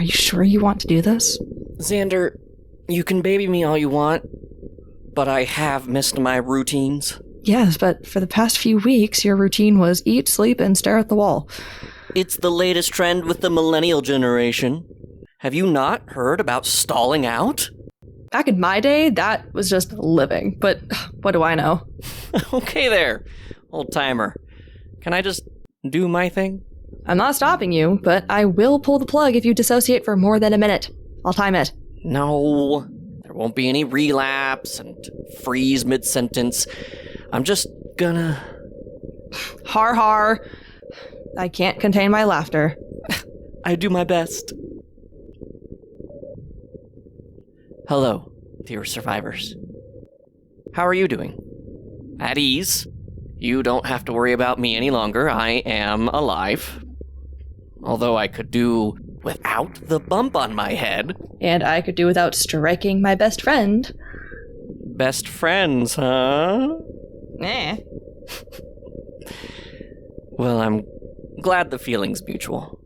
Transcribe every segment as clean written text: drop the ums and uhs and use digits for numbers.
Are you sure you want to do this? Xander, you can baby me all you want, but I have missed my routines. Yes, but for the past few weeks, your routine was eat, sleep, and stare at the wall. It's the latest trend with the millennial generation. Have you not heard about stalling out? Back in my day, that was just living, but what do I know? Okay there, old-timer. Can I just do my thing? I'm not stopping you, but I will pull the plug if you dissociate for more than a minute. I'll time it. No, there won't be any relapse and freeze mid-sentence. I'm just gonna... Har har. I can't contain my laughter. I do my best. Hello, dear survivors. How are you doing? At ease? You don't have to worry about me any longer. I am alive. Although I could do without the bump on my head. And I could do without striking my best friend. Best friends, huh? Eh. Well, I'm glad the feeling's mutual.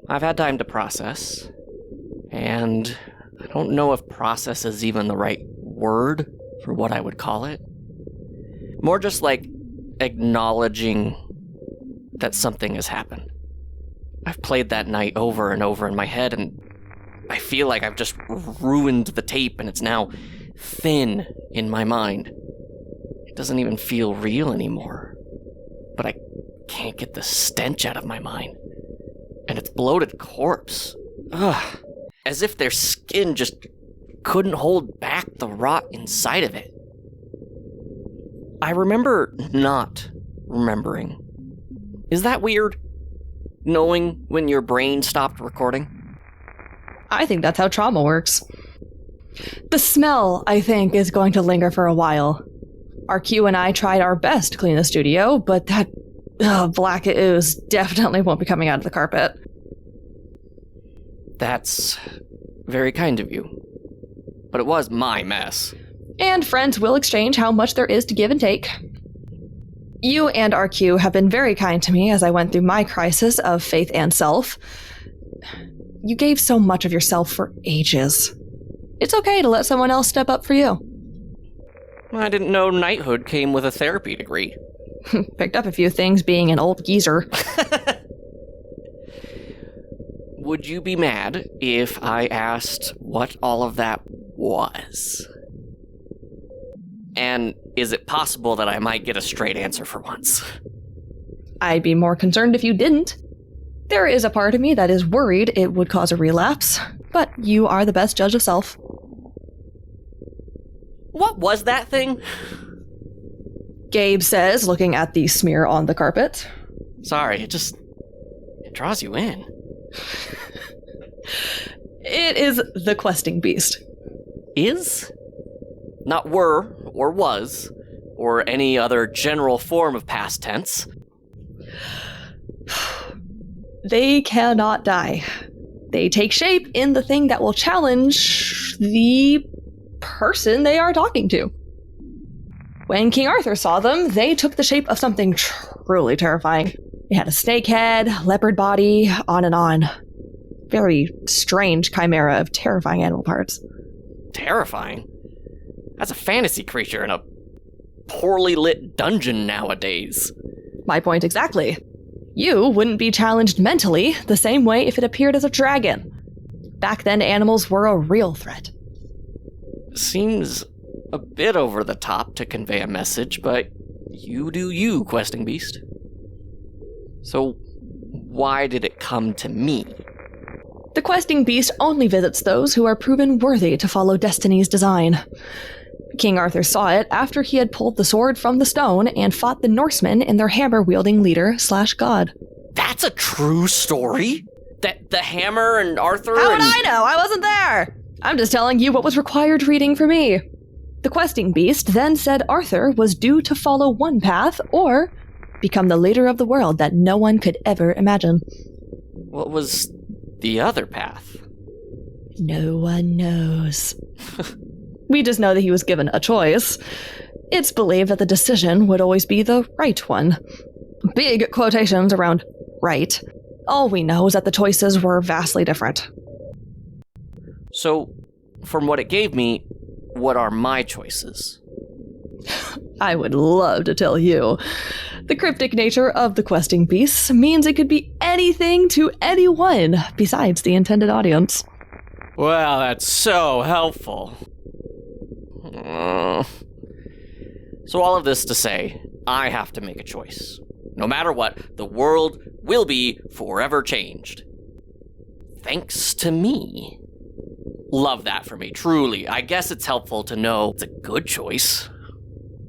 I've had time to process, and I don't know if process is even the right word for what I would call it. More just like acknowledging that something has happened. I've played that night over and over in my head, and I feel like I've just ruined the tape, and it's now thin in my mind. It doesn't even feel real anymore. But I can't get the stench out of my mind. And it's bloated corpse. Ugh. As if their skin just couldn't hold back the rot inside of it. I remember not remembering. Is that weird? Knowing when your brain stopped recording? I think that's how trauma works. The smell, I think, is going to linger for a while. RQ and I tried our best to clean the studio, but that black ooze definitely won't be coming out of the carpet. That's very kind of you. But it was my mess. And friends will exchange how much there is to give and take. You and RQ have been very kind to me as I went through my crisis of faith and self. You gave so much of yourself for ages. It's okay to let someone else step up for you. I didn't know knighthood came with a therapy degree. Picked up a few things being an old geezer. Would you be mad if I asked what all of that was? And is it possible that I might get a straight answer for once? I'd be more concerned if you didn't. There is a part of me that is worried it would cause a relapse, but you are the best judge of self. What was that thing? Gabe says, looking at the smear on the carpet. Sorry, it draws you in. It is the questing beast. Is? Not were, or was, or any other general form of past tense. They cannot die. They take shape in the thing that will challenge the person they are talking to. When King Arthur saw them, they took the shape of something truly terrifying. They had a snake head, leopard body, on and on. Very strange chimera of terrifying animal parts. Terrifying? That's a fantasy creature in a poorly lit dungeon nowadays. My point exactly. You wouldn't be challenged mentally the same way if it appeared as a dragon. Back then, animals were a real threat. Seems a bit over the top to convey a message, but you do you, questing beast. So, why did it come to me? The questing beast only visits those who are proven worthy to follow destiny's design. King Arthur saw it after he had pulled the sword from the stone and fought the Norsemen in their hammer-wielding leader/god. That's a true story? That the hammer and Arthur How would I know? I wasn't there! I'm just telling you what was required reading for me. The questing beast then said Arthur was due to follow one path or become the leader of the world that no one could ever imagine. What was the other path? No one knows. We just know that he was given a choice. It's believed that the decision would always be the right one. Big quotations around right. All we know is that the choices were vastly different. So, from what it gave me, what are my choices? I would love to tell you. The cryptic nature of the questing piece means it could be anything to anyone besides the intended audience. Well, that's so helpful. So all of this to say, I have to make a choice. No matter what, the world will be forever changed. Thanks to me. Love that for me, truly. I guess it's helpful to know it's a good choice.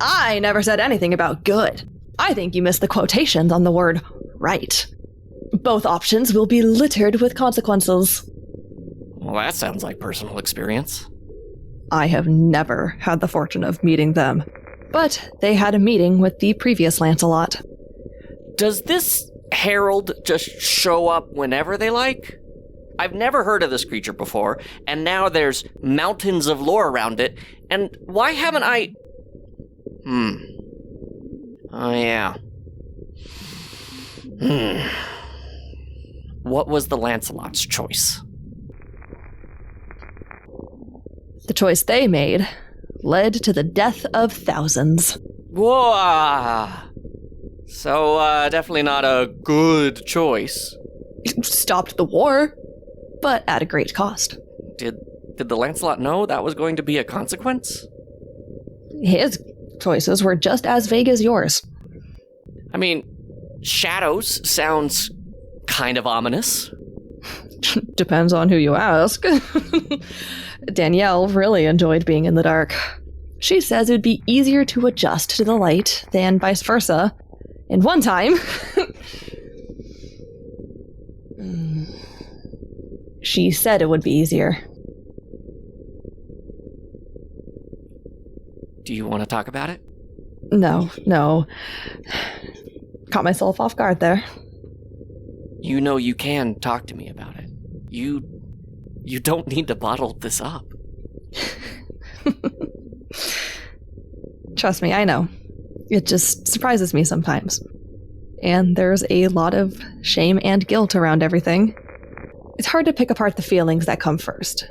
I never said anything about good. I think you missed the quotations on the word right. Both options will be littered with consequences. Well, that sounds like personal experience. I have never had the fortune of meeting them, but they had a meeting with the previous Lancelot. Does this herald just show up whenever they like? I've never heard of this creature before, and now there's mountains of lore around it, and why haven't I... Oh, yeah. What was the Lancelot's choice? The choice they made led to the death of thousands. Whoa! So, definitely not a good choice. It stopped the war, but at a great cost. Did the Lancelot know that was going to be a consequence? His choices were just as vague as yours. I mean, shadows sounds kind of ominous. Depends on who you ask. Danielle really enjoyed being in the dark. She says it would be easier to adjust to the light than vice versa. And one time... she said it would be easier. Do you want to talk about it? No. Caught myself off guard there. You know you can talk to me about it. You don't need to bottle this up. Trust me, I know. It just surprises me sometimes. And there's a lot of shame and guilt around everything. It's hard to pick apart the feelings that come first.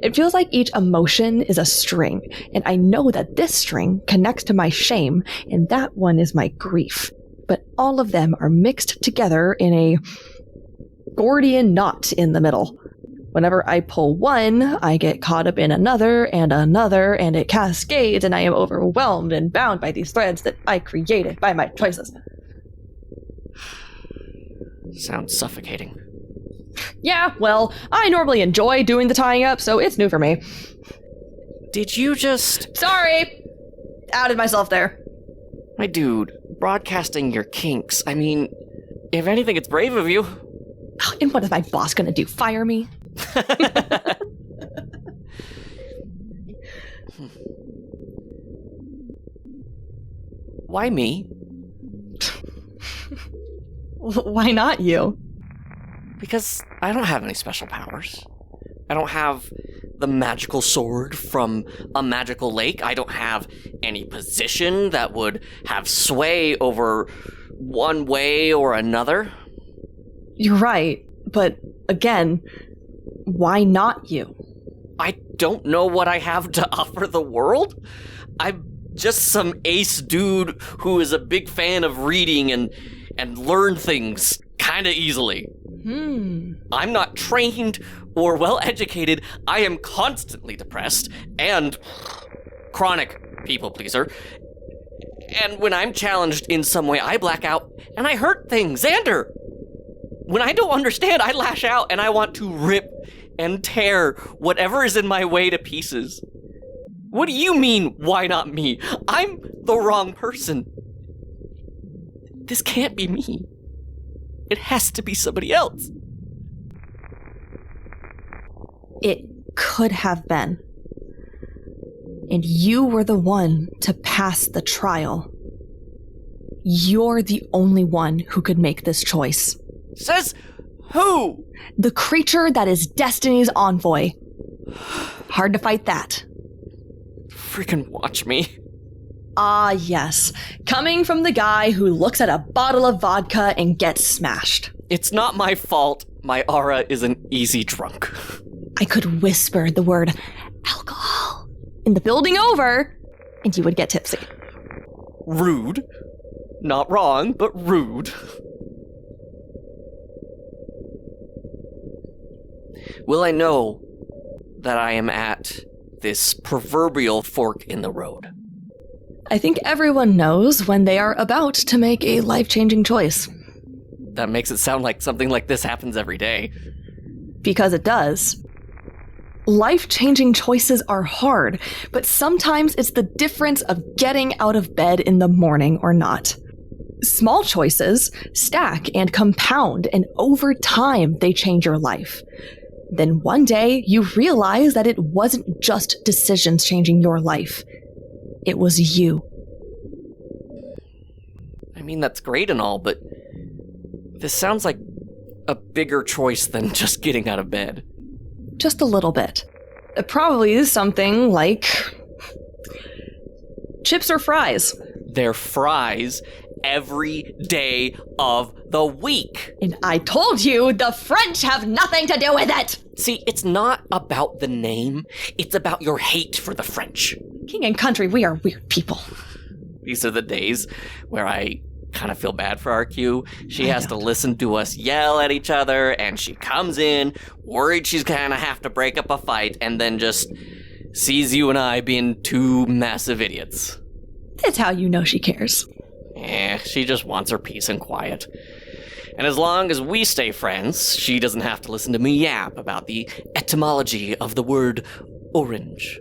It feels like each emotion is a string, and I know that this string connects to my shame, and that one is my grief. But all of them are mixed together in a Gordian knot in the middle. Whenever I pull one, I get caught up in another, and it cascades, and I am overwhelmed and bound by these threads that I created by my choices. Sounds suffocating. Yeah, well, I normally enjoy doing the tying up, so it's new for me. Did you just... Sorry! Outed myself there. My dude, broadcasting your kinks. I mean, if anything, it's brave of you. And what is my boss gonna do? Fire me? Why me? Why not you? Because I don't have any special powers. I don't have the magical sword from a magical lake. I don't have any position that would have sway over one way or another. You're right, but again, why not you? I don't know what I have to offer the world. I'm just some ace dude who is a big fan of reading and learn things kind of easily. I'm not trained or well-educated. I am constantly depressed and chronic people pleaser. And when I'm challenged in some way, I black out and I hurt things. Xander! When I don't understand, I lash out and I want to rip and tear whatever is in my way to pieces. What do you mean, why not me? I'm the wrong person. This can't be me. It has to be somebody else. It could have been. And you were the one to pass the trial. You're the only one who could make this choice. Says who? The creature that is Destiny's envoy. Hard to fight that. Freaking watch me. Ah, yes. Coming from the guy who looks at a bottle of vodka and gets smashed. It's not my fault. My aura is an easy drunk. I could whisper the word alcohol in the building over, and you would get tipsy. Rude. Not wrong, but rude. Will I know that I am at this proverbial fork in the road? I think everyone knows when they are about to make a life-changing choice. That makes it sound like something like this happens every day. Because it does. Life-changing choices are hard, but sometimes it's the difference of getting out of bed in the morning or not. Small choices stack and compound, and over time they change your life. Then one day you realize that it wasn't just decisions changing your life. It was you. I mean, that's great and all, but this sounds like a bigger choice than just getting out of bed. Just a little bit. It probably is something like chips or fries. They're fries every day of the week. And I told you the French have nothing to do with it! See, it's not about the name, it's about your hate for the French. King and country, we are weird people. These are the days where I kind of feel bad for RQ. She has to listen to us yell at each other, and she comes in, worried she's gonna have to break up a fight, and then just sees you and I being two massive idiots. That's how you know she cares. She just wants her peace and quiet. And as long as we stay friends, she doesn't have to listen to me yap about the etymology of the word orange.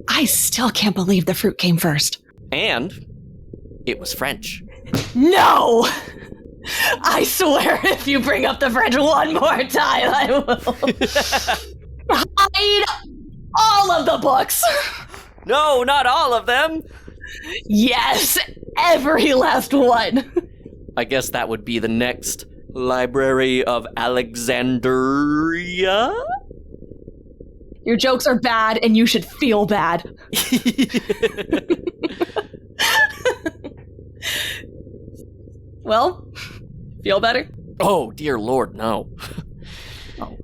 I still can't believe the fruit came first. And it was French. No! I swear if you bring up the French one more time, I will hide all of the books. No, not all of them. Yes, every last one. I guess that would be the next Library of Alexandria? Your jokes are bad, and you should feel bad. Well, feel better? Oh, dear Lord, no.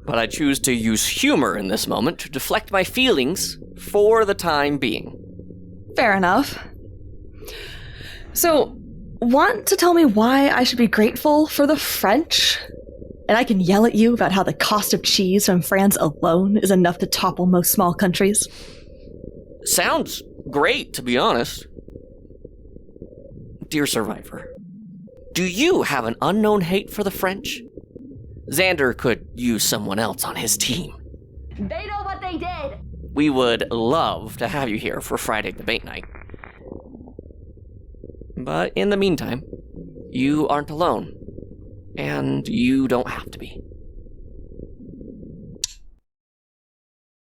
But I choose to use humor in this moment to deflect my feelings for the time being. Fair enough. So, want to tell me why I should be grateful for the French? And I can yell at you about how the cost of cheese from France alone is enough to topple most small countries. Sounds great, to be honest. Dear Survivor, do you have an unknown hate for the French? Xander could use someone else on his team. They know what they did! We would love to have you here for Friday debate night. But in the meantime, you aren't alone. And you don't have to be.